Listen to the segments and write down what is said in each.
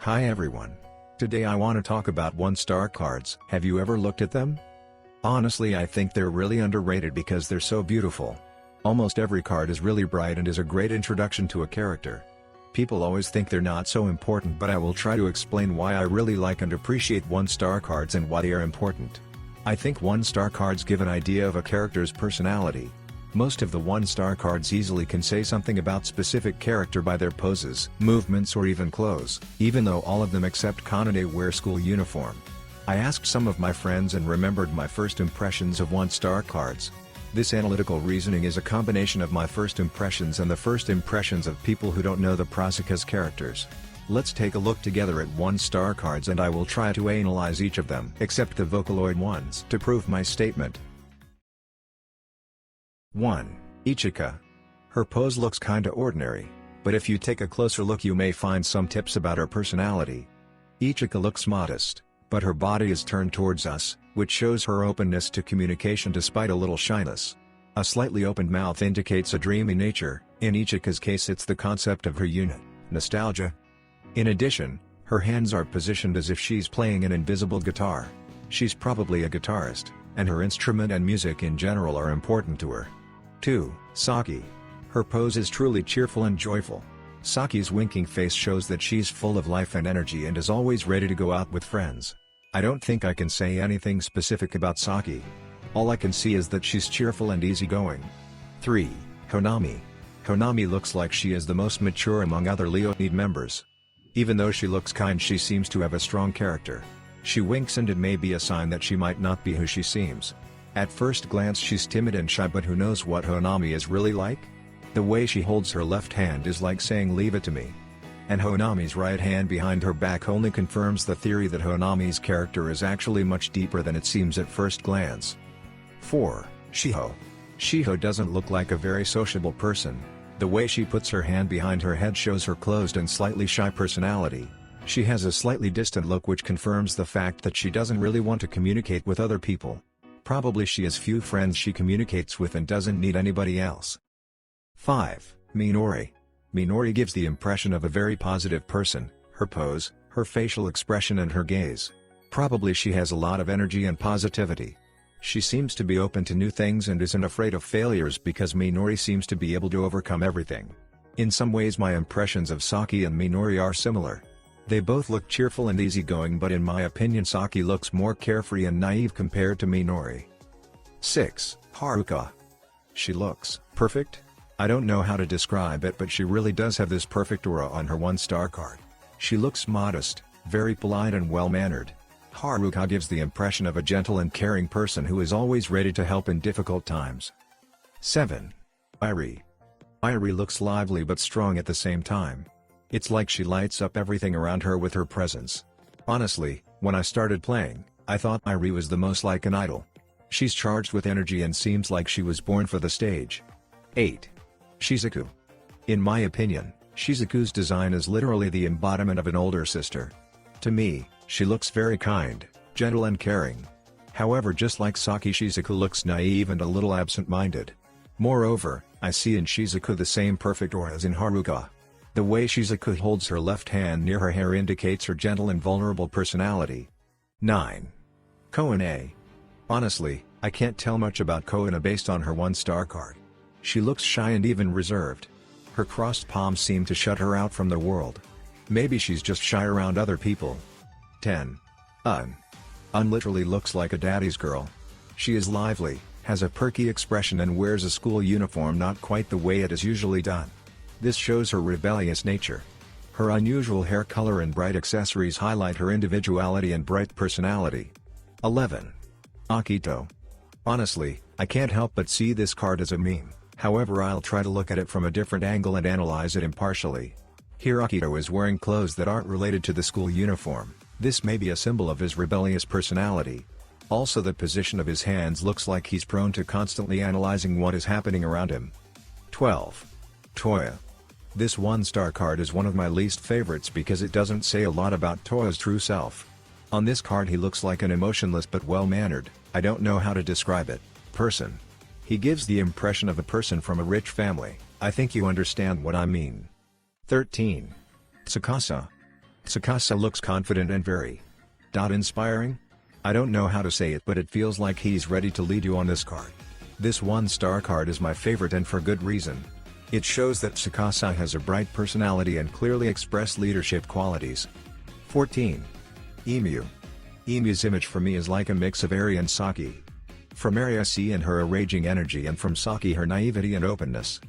Hi everyone. Today I want to talk about 1-star cards. Have you ever looked at them? Honestly, I think they're really underrated because they're so beautiful. Almost every card is really bright and is a great introduction to a character. People always think they're not so important, but I will try to explain why I really like and appreciate 1-star cards and why they are important. I think 1-star cards give an idea of a character's personality. Most of the 1-star cards easily can say something about specific character by their poses, movements or even clothes, even though all of them except Kanade wear school uniform. I asked some of my friends and remembered my first impressions of 1-star cards. This analytical reasoning is a combination of my first impressions and the first impressions of people who don't know the Prasika's characters. Let's take a look together at 1-star cards and I will try to analyze each of them except the Vocaloid ones to prove my statement. 1. Ichika. Her pose looks kinda ordinary, but if you take a closer look you may find some tips about her personality. Ichika looks modest, but her body is turned towards us, which shows her openness to communication despite a little shyness. A slightly opened mouth indicates a dreamy nature. In Ichika's case it's the concept of her unit, nostalgia. In addition, her hands are positioned as if she's playing an invisible guitar. She's probably a guitarist, and her instrument and music in general are important to her. 2. Saki. Her pose is truly cheerful and joyful. Saki's winking face shows that she's full of life and energy and is always ready to go out with friends. I don't think I can say anything specific about Saki. All I can see is that she's cheerful and easygoing. 3. Honami. Honami looks like she is the most mature among other Leonid members. Even though she looks kind, she seems to have a strong character. She winks and it may be a sign that she might not be who she seems. At first glance she's timid and shy, but who knows what Honami is really like? The way she holds her left hand is like saying leave it to me. And Honami's right hand behind her back only confirms the theory that Honami's character is actually much deeper than it seems at first glance. 4. Shiho. Shiho doesn't look like a very sociable person. The way she puts her hand behind her head shows her closed and slightly shy personality. She has a slightly distant look which confirms the fact that she doesn't really want to communicate with other people. Probably she has few friends she communicates with and doesn't need anybody else. 5. Minori. Minori gives the impression of a very positive person. Her pose, her facial expression and her gaze. Probably she has a lot of energy and positivity. She seems to be open to new things and isn't afraid of failures because Minori seems to be able to overcome everything. In some ways my impressions of Saki and Minori are similar. They both look cheerful and easygoing, but in my opinion Saki looks more carefree and naive compared to Minori. 6. Haruka. She looks perfect? I don't know how to describe it, but she really does have this perfect aura on her 1-star card. She looks modest, very polite and well-mannered. Haruka gives the impression of a gentle and caring person who is always ready to help in difficult times. 7. Irie. Irie looks lively but strong at the same time. It's like she lights up everything around her with her presence. Honestly, when I started playing, I thought Irie was the most like an idol. She's charged with energy and seems like she was born for the stage. 8. Shizuku. In my opinion, Shizuku's design is literally the embodiment of an older sister. To me, she looks very kind, gentle and caring. However, just like Saki, Shizuku looks naive and a little absent-minded. Moreover, I see in Shizuku the same perfect aura as in Haruka. The way Shizuku holds her left hand near her hair indicates her gentle and vulnerable personality. 9. Koane. Honestly, I can't tell much about Koane based on her 1-star card. She looks shy and even reserved. Her crossed palms seem to shut her out from the world. Maybe she's just shy around other people. 10. Un literally looks like a daddy's girl. She is lively, has a perky expression and wears a school uniform not quite the way it is usually done. This shows her rebellious nature. Her unusual hair color and bright accessories highlight her individuality and bright personality. 11. Akito. Honestly, I can't help but see this card as a meme, however I'll try to look at it from a different angle and analyze it impartially. Here Akito is wearing clothes that aren't related to the school uniform. This may be a symbol of his rebellious personality. Also, the position of his hands looks like he's prone to constantly analyzing what is happening around him. 12. Toya. This 1-star card is one of my least favorites because it doesn't say a lot about Toya's true self. On this card he looks like an emotionless but well-mannered, I don't know how to describe it, person. He gives the impression of a person from a rich family. I think you understand what I mean. 13. Tsukasa. Tsukasa looks confident and very inspiring? I don't know how to say it, but it feels like he's ready to lead you on this card. This 1-star card is my favorite, and for good reason. It shows that Tsukasa has a bright personality and clearly expressed leadership qualities. 14. Emu. Emu's image for me is like a mix of Eri and Saki. From Eri I see in her a raging energy, and from Saki her naivety and openness.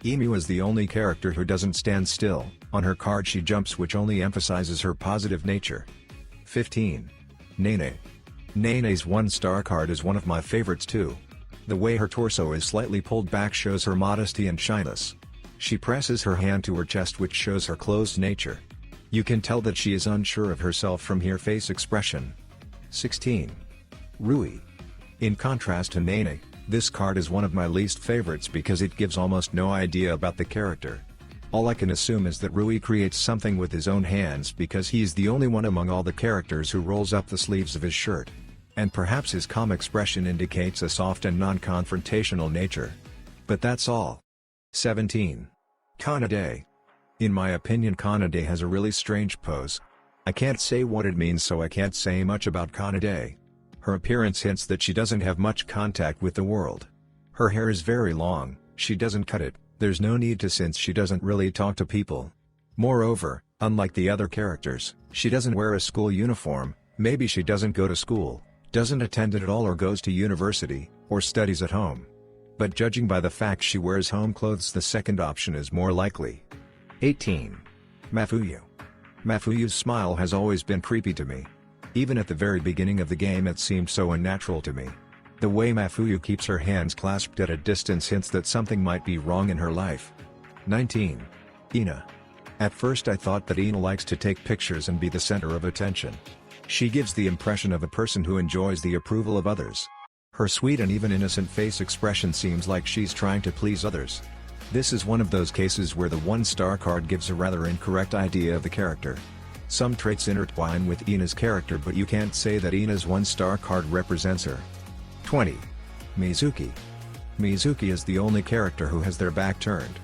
Emu is the only character who doesn't stand still. On her card she jumps, which only emphasizes her positive nature. 15. Nene. Nene's 1-star card is one of my favorites too. The way her torso is slightly pulled back shows her modesty and shyness. She presses her hand to her chest, which shows her closed nature. You can tell that she is unsure of herself from her face expression. 16. Rui. In contrast to Nene, this card is one of my least favorites because it gives almost no idea about the character. All I can assume is that Rui creates something with his own hands because he is the only one among all the characters who rolls up the sleeves of his shirt. And perhaps his calm expression indicates a soft and non-confrontational nature. But that's all. 17. Kanade. In my opinion, Kanade has a really strange pose. I can't say what it means, so I can't say much about Kanade. Her appearance hints that she doesn't have much contact with the world. Her hair is very long, she doesn't cut it, there's no need to since she doesn't really talk to people. Moreover, unlike the other characters, she doesn't wear a school uniform. Maybe she doesn't go to school, doesn't attend it at all, or goes to university, or studies at home. But judging by the fact she wears home clothes, the second option is more likely. 18. Mafuyu. Mafuyu's smile has always been creepy to me. Even at the very beginning of the game it seemed so unnatural to me. The way Mafuyu keeps her hands clasped at a distance hints that something might be wrong in her life. 19. Ina. At first I thought that Ina likes to take pictures and be the center of attention. She gives the impression of a person who enjoys the approval of others. Her sweet and even innocent face expression seems like she's trying to please others. This is one of those cases where the 1-star card gives a rather incorrect idea of the character. Some traits intertwine with Ina's character, but you can't say that Ina's 1-star card represents her. 20. Mizuki. Mizuki is the only character who has their back turned.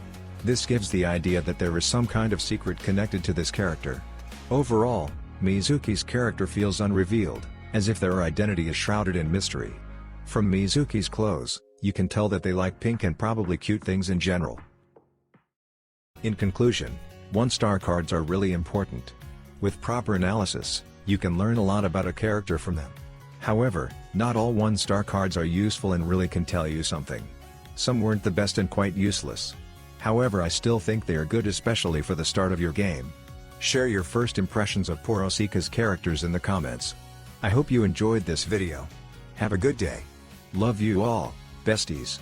This gives the idea that there is some kind of secret connected to this character. Overall, Mizuki's character feels unrevealed, as if their identity is shrouded in mystery. From Mizuki's clothes, you can tell that they like pink and probably cute things in general. In conclusion, 1-star cards are really important. With proper analysis, you can learn a lot about a character from them. However, not all 1-star cards are useful and really can tell you something. Some weren't the best and quite useless. However, I still think they are good, especially for the start of your game. Share your first impressions of Porosika's characters in the comments. I hope you enjoyed this video. Have a good day. Love you all, besties.